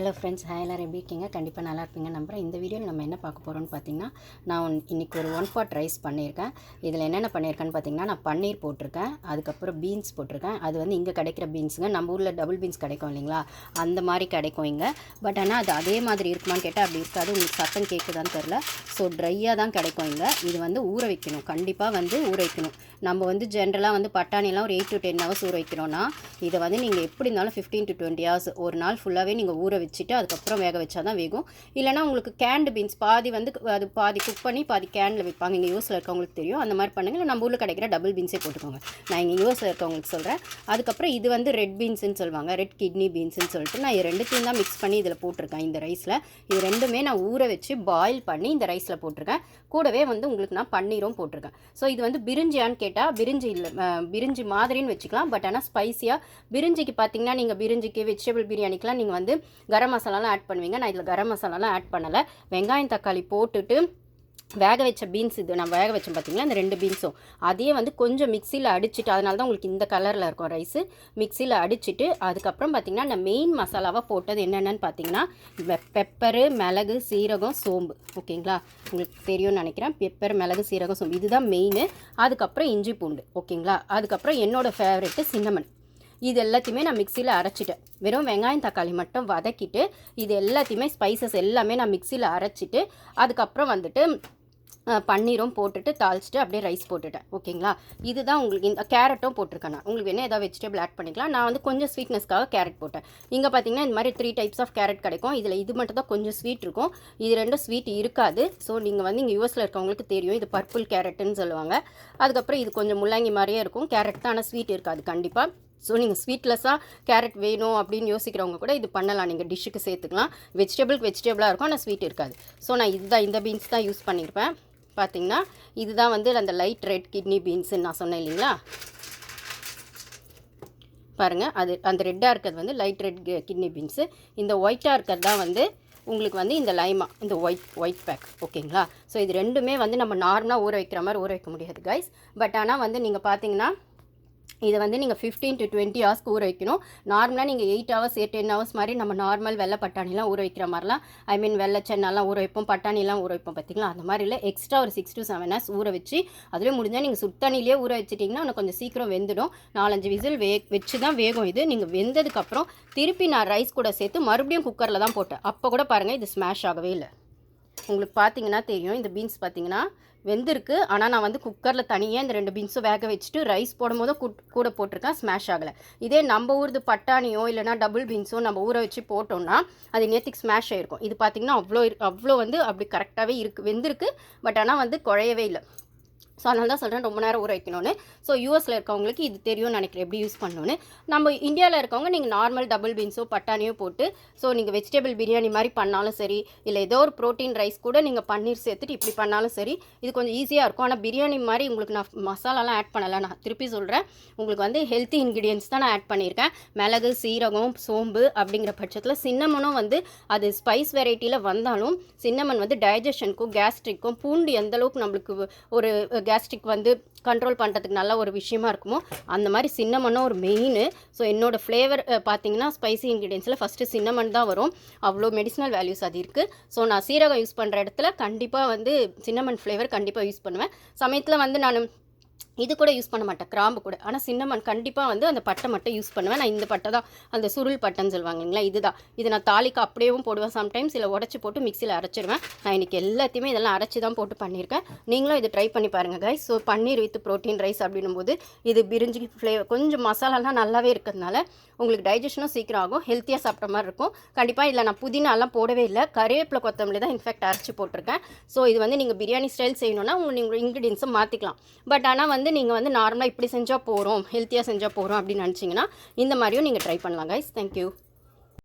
Hello friends, எல்லாரும் எப்படி இருக்கீங்க? கண்டிப்பாக நல்லா இருப்பீங்க நம்புகிறேன். இந்த வீடியோவில் நம்ம என்ன பார்க்க போகிறோம்னு பார்த்தீங்கன்னா, நான் இன்றைக்கி ஒரு 1 pot ரைஸ் பண்ணியிருக்கேன். இதில் என்னென்ன பண்ணியிருக்கேன்னு பார்த்தீங்கன்னா, நான் பன்னீர் போட்டிருக்கேன், அதுக்கப்புறம் பீன்ஸ் போட்டிருக்கேன். அது வந்து இங்கே கிடைக்கிற பீன்ஸுங்க, நம்ம ஊரில் டபுள் பீன்ஸ் கிடைக்கும் இல்லைங்களா, அந்த மாதிரி கிடைக்கும் இங்கே. பட் ஆனால் அது அதே மாதிரி இருக்குமான்னு கேட்டால் அப்படி இருக்காது. உங்களுக்கு சத்தம் கேட்குதான்னு தெரில. ஸோ ட்ரையாக தான் கிடைக்கும் இங்கே. இது வந்து ஊற வைக்கணும், கண்டிப்பாக வந்து ஊற வைக்கணும். நம்ம வந்து ஜென்ரலாக வந்து பட்டாணிலாம் ஒரு 8 to 10 hours ஊற வைக்கிறோன்னா, இதை வந்து நீங்கள் எப்படி இருந்தாலும் 15 to 20 hours ஒரு நாள் ஃபுல்லாகவே நீங்கள் ஊற வச்சுட்டு அதுக்கப்புறம் வேக வச்சா தான் வேகும். இல்லைனா உங்களுக்கு கேண்டு பீன்ஸ் பாதி வந்து அது பாதி குக் பண்ணி பாதி கேனில் வைப்பாங்க. இங்கே யூஎஸில் இருக்கவங்களுக்கு தெரியும், அந்த மாதிரி பண்ணுங்கள். இல்லை நம்ம ஊரில் கிடைக்கிற டபுள் பீன்ஸே போட்டுக்கோங்க. நான் இங்கே யூஎஸில் இருக்கவங்களுக்கு சொல்கிறேன். அதுக்கப்புறம் இது வந்து ரெட் பீன்ஸ்ன்னு சொல்லுவாங்க, ரெட் கிட்னி பீன்ஸ்ன்னு சொல்லிட்டு நான் ரெண்டுத்தையும் தான் மிக்ஸ் பண்ணி இதில் போட்டிருக்கேன். இந்த ரைஸில் இது ரெண்டுமே நான் ஊற வச்சு பாயில் பண்ணி இந்த ரைஸில் போட்டிருக்கேன். கூடவே வந்து உங்களுக்கு நான் பன்னீரும் போட்டிருக்கேன். ஸோ இது வந்து பிரிஞ்சியான்னு கேட்டால் பிரிஞ்சி இல்லை, பிரிஞ்சி மாதிரின்னு வச்சுக்கலாம். பட் ஆனால் ஸ்பைஸியாக பிரிஞ்சிக்கு பார்த்தீங்கன்னா, நீங்கள் பிரிஞ்சிக்கு வெஜிடபிள் பிரியாணிக்கெலாம் நீங்கள் வந்து கரம் மசாலாலாம் ஆட் பண்ணுவீங்க. நான் இதில் கரம் மசாலாலாம் ஆட் பண்ணலை. வெங்காயம் தக்காளி போட்டுட்டு வேக வச்ச பீன்ஸ், இது நான் வேக வச்சேன் பார்த்தீங்களா, இந்த 2 பீன்ஸும் அதையே வந்து கொஞ்சம் மிக்சியில் அடிச்சுட்டு, அதனால தான் உங்களுக்கு இந்த கலரில் இருக்கும் ரைஸு. மிக்சியில் அடிச்சுட்டு அதுக்கப்புறம் பார்த்திங்கன்னா நான் மெயின் மசாலாவாக போட்டது என்னென்னு பார்த்தீங்கன்னா, பெப்பரு, மிளகு, சீரகம், சோம்பு. ஓகேங்களா, உங்களுக்கு தெரியும்னு நினைக்கிறேன். பெப்பர், மிளகு, சீரகம், சோம்பு இதுதான் மெயின். அதுக்கப்புறம் இஞ்சி பூண்டு. ஓகேங்களா, அதுக்கப்புறம் என்னோடய ஃபேவரெட்டு சின்னமன். இது எல்லாத்தையுமே நான் மிக்சியில் அரைச்சிட்டேன். வெறும் வெங்காயம் தக்காளி மட்டும் வதக்கிட்டு இது எல்லாத்தையுமே ஸ்பைசஸ் எல்லாமே நான் மிக்சியில் அரைச்சிட்டு அதுக்கப்புறம் வந்துட்டு பன்னீரும் போட்டுட்டு தாளிச்சிட்டு அப்படியே ரைஸ் போட்டுட்டேன். ஓகேங்களா, இதுதான் உங்களுக்கு. இந்த கேரட்டும் போட்டிருக்கேன். நான் உங்களுக்கு வேணால் ஏதாவது வெஜிடபிள் ஆட் பண்ணிக்கலாம். நான் வந்து கொஞ்சம் ஸ்வீட்னஸ்க்காக கேரட் போட்டேன். இங்கே பார்த்தீங்கன்னா இந்த மாதிரி 3 types ஆஃப் கேரட் கிடைக்கும். இதில் இது மட்டும் தான் கொஞ்சம் ஸ்வீட் இருக்கும், இது ரெண்டும் ஸ்வீட் இருக்காது. ஸோ நீங்கள் வந்து இங்கே யூஎஸில் இருக்கவங்களுக்கு தெரியும், இது பர்பிள் கேரட்டுன்னு சொல்லுவாங்க. அதுக்கப்புறம் இது கொஞ்சம் முள்ளங்கி மாதிரியே இருக்கும், கேரட் தான், ஆனால் ஸ்வீட் இருக்காது கண்டிப்பாக. ஸோ நீங்கள் ஸ்வீட்லெஸ்ஸாக கேரட் வேணும் அப்படின்னு யோசிக்கிறவங்க கூட இது பண்ணலாம், நீங்கள் டிஷ்ஷுக்கு சேர்த்துக்கலாம். வெஜிடபிளாக இருக்கும், ஆனால் ஸ்வீட் இருக்காது. ஸோ நான் இதுதான், இந்த பீன்ஸ் தான் யூஸ் பண்ணியிருப்பேன். பார்த்தீங்கன்னா இதுதான் வந்து அந்த லைட் ரெட் கிட்னி பீன்ஸுன்னு நான் சொன்னேன் இல்லைங்களா. பாருங்கள், அது அந்த ரெட்டாக இருக்கிறது வந்து லைட் ரெட் கிட்னி பீன்ஸு. இந்த ஒயிட்டாக இருக்கிறது தான் வந்து உங்களுக்கு வந்து இந்த லைமா, இந்த ஒயிட் பேக். ஓகேங்களா, ஸோ இது ரெண்டுமே வந்து நம்ம நார்மலாக ஊற வைக்கிற மாதிரி ஊற வைக்க முடியாது கைஸ். பட் ஆனால் வந்து நீங்கள் பார்த்தீங்கன்னா இதை வந்து நீங்கள் 15 to 20 hours ஊற வைக்கணும். நார்மலாக நீங்கள் 8 hours 10 hours மாதிரி நம்ம நார்மல் வெள்ளை பட்டாணிலாம் ஊற வைக்கிற மாதிரிலாம், ஐ மீன் வெள்ளை சென்னாலாம் ஊற வைப்போம், பட்டாணிலாம் ஊற வைப்போம் பார்த்தீங்களா, அந்த மாதிரி இல்லை. எக்ஸ்ட்ரா ஒரு 6 to 7 hours ஊற வச்சு அதிலே முடிஞ்சால் நீங்கள் சுத்தண்ணிலே ஊற வச்சிட்டிங்கன்னா இன்னும் கொஞ்சம் சீக்கிரம் வெந்துடும். 4-5 விசில் வச்சு தான் வேகும் இது. நீங்கள் வெந்ததுக்கப்புறம் திருப்பி நான் ரைஸ் கூட சேர்த்து மறுபடியும் குக்கரில் தான் போட்டேன். அப்போ கூட பாருங்கள் இது ஸ்மாஷ் ஆகவே இல்லை. உங்களுக்கு பார்த்தீங்கன்னா தெரியும், இந்த பீன்ஸ் பார்த்தீங்கன்னா வெந்திருக்கு. ஆனால் நான் வந்து குக்கரில் தனியாக இந்த 2 பீன்ஸும் வேக வச்சுட்டு ரைஸ் போடும்போது கூட போட்டிருக்கேன், ஸ்மாஷ் ஆகலை. இதே நம்ம ஊருது பட்டாணியோ இல்லைனா டபுள் பீன்ஸோ நம்ம ஊற வச்சு போட்டோம்னா அது நேற்றுக்கு ஸ்மாஷ் ஆகிருக்கும். இது பார்த்திங்கன்னா அவ்வளோ வந்து அப்படி கரெக்டாகவே இருக்குது, வெந்திருக்கு. பட் ஆனால் வந்து குழையவே இல்லை. ஸோ அதனால தான் சொல்கிறேன் ரொம்ப நேரம் ஊற வைக்கணும்னு. ஸோ யூஎஸில் இருக்கவங்களுக்கு இது தெரியும்னு நினைக்கிறேன் எப்படி யூஸ் பண்ணணுன்னு. நம்ம இந்தியாவில் இருக்கவங்க நீங்கள் நார்மல் டபுள் பீன்ஸோ பட்டாணியோ போட்டு ஸோ நீங்கள் வெஜிடபிள் பிரியாணி மாதிரி பண்ணாலும் சரி, இல்லை ஏதோ ஒரு ப்ரோட்டீன் ரைஸ் கூட நீங்கள் பன்னீர் சேர்த்துட்டு இப்படி பண்ணாலும் சரி, இது கொஞ்சம் ஈஸியாக இருக்கும். ஆனால் பிரியாணி மாதிரி உங்களுக்கு நான் மசாலாலாம் ஆட் பண்ணலை. நான் திருப்பி சொல்கிறேன், உங்களுக்கு வந்து ஹெல்த்தி இன்க்ரீடியன்ஸ் தான் நான் ஆட் பண்ணியிருக்கேன். மிளகு, சீரகம், சோம்பு. அப்படிங்கிற பட்சத்தில் சின்னமனும் வந்து அது ஸ்பைஸ் வெரைட்டியில் வந்தாலும் சின்னமன் வந்து டைஜஷனுக்கும் கேஸ்ட்ரிக்கும், பூண்டு எந்தளவுக்கு நம்மளுக்கு ஒரு கேஸ்ட்ரிக் வந்து கண்ட்ரோல் பண்ணுறதுக்கு நல்ல ஒரு விஷயமா இருக்குமோ அந்த மாதிரி சின்னமனும் ஒரு மெயின். ஸோ என்னோடய ஃப்ளேவர் பார்த்தீங்கன்னா ஸ்பைசி இன்க்ரீடியன்ஸில் ஃபஸ்ட்டு சின்னமன் தான் வரும். அவ்வளோ மெடிசினல் வேல்யூஸ் அது இருக்குது. ஸோ நான் சீரகம் யூஸ் பண்ணுற இடத்துல கண்டிப்பாக வந்து சின்னமன் ஃப்ளேவர் கண்டிப்பாக யூஸ் பண்ணுவேன். சமயத்தில் வந்து நான் இது கூட யூஸ் பண்ண மாட்டேன், கிராம்பு கூட. ஆனால் சின்னமன் கண்டிப்பாக வந்து அந்த பட்டை மட்டும் யூஸ் பண்ணுவேன். நான் இந்த பட்டை தான், அந்த சுருள் பட்டைன்னு சொல்லுவாங்க இல்லைங்களா, இதுதான். இது நான் தாளிக்கு அப்படியேவும் போடுவேன், சம்டைம்ஸ் இல்லை உடச்சி போட்டு மிக்சியில் அரைச்சிடுவேன். நான் இன்றைக்கி எல்லாத்தையுமே இதெல்லாம் அரைச்சி தான் போட்டு பண்ணியிருக்கேன். நீங்களும் இது ட்ரை பண்ணி பாருங்கள் guys. So paneer with protein rice அப்படின்னும் போது இது பிரிஞ்சி ஃப்ளேவர் கொஞ்சம் மசாலாலாம் நல்லாவே இருக்கிறதுனால உங்களுக்கு டைஜஷனும் சீக்கிரம் ஆகும், ஹெல்த்தியாக சாப்பிட்ட மாதிரி இருக்கும். கண்டிப்பாக இதில் நான் புதினாலாம் போடவே இல்லை, கருவேப்பிலை கொத்தமல்லி தான் இன்ஃபேக்ட் அரைச்சி போட்டிருக்கேன். ஸோ இது வந்து நீங்கள் பிரியாணி ஸ்டைல் செய்யணுன்னா நீங்கள் இன்க்ரீடியன்ஸை மாற்றிக்கலாம். பட் ஆனால் வந்து நீங்கள் வந்து நார்மலாக இப்படி செஞ்சால் போகிறோம், ஹெல்த்தியாக செஞ்சால் போகிறோம் அப்படின்னு நினச்சிங்கன்னா இந்த மாதிரியும் நீங்கள் ட்ரை பண்ணலாம் கைஸ். தேங்க்யூ.